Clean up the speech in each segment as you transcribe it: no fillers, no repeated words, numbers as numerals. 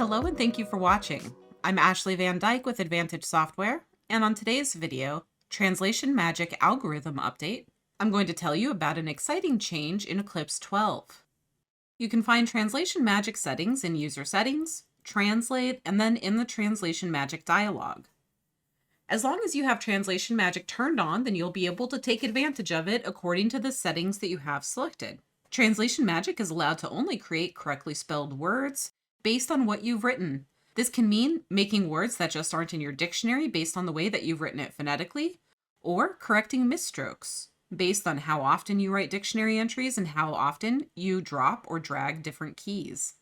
Hello and thank you for watching. I'm Ashley Van Dyke with Advantage Software, and on today's video, Translation Magic Algorithm Update, I'm going to tell you about an exciting change in Eclipse 12. You can find Translation Magic settings in User Settings, Translate, and then in the Translation Magic dialog. As long as you have Translation Magic turned on, then you'll be able to take advantage of it according to the settings that you have selected. Translation Magic is allowed to only create correctly spelled words based on what you've written. This can mean making words that just aren't in your dictionary based on the way that you've written it phonetically, or correcting misstrokes based on how often you write dictionary entries and how often you drop or drag different keys.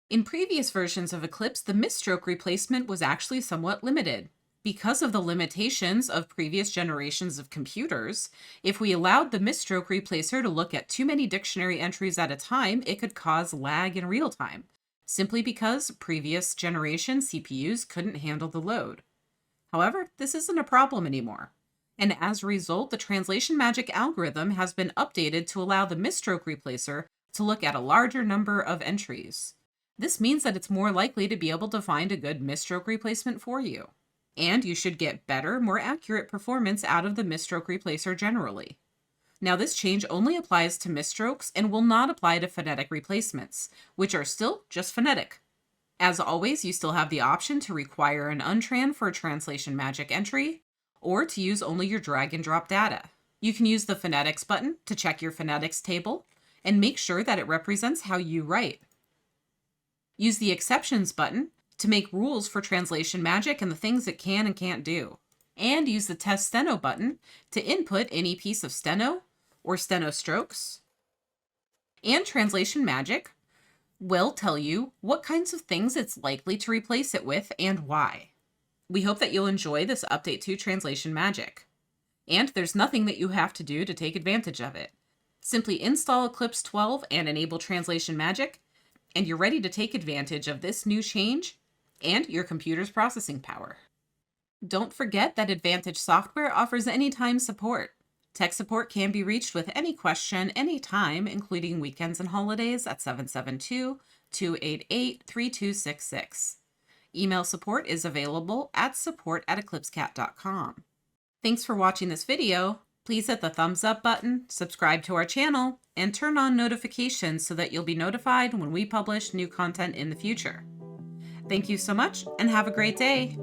In previous versions of Eclipse, the misstroke replacement was actually somewhat limited. Because of the limitations of previous generations of computers, if we allowed the misstroke replacer to look at too many dictionary entries at a time, it could cause lag in real time, simply because previous generation CPUs couldn't handle the load. However, this isn't a problem anymore. And as a result, the Translation Magic algorithm has been updated to allow the misstroke replacer to look at a larger number of entries. This means that it's more likely to be able to find a good misstroke replacement for you. And you should get better, more accurate performance out of the misstroke replacer generally. Now, this change only applies to misstrokes and will not apply to phonetic replacements, which are still just phonetic. As always, you still have the option to require an untran for a Translation Magic entry, or to use only your drag and drop data. You can use the phonetics button to check your phonetics table and make sure that it represents how you write. Use the exceptions button to make rules for Translation Magic and the things it can and can't do. And use the Test Steno button to input any piece of steno or steno strokes. And Translation Magic will tell you what kinds of things it's likely to replace it with and why. We hope that you'll enjoy this update to Translation Magic. And there's nothing that you have to do to take advantage of it. Simply install Eclipse 12 and enable Translation Magic, and you're ready to take advantage of this new change and your computer's processing power. Don't forget that Advantage Software offers anytime support. Tech support can be reached with any question, anytime, including weekends and holidays at 772-288-3266. Email support is available at support@eclipsecat.com. Thanks for watching this video. Please hit the thumbs up button, subscribe to our channel, and turn on notifications so that you'll be notified when we publish new content in the future. Thank you so much and have a great day.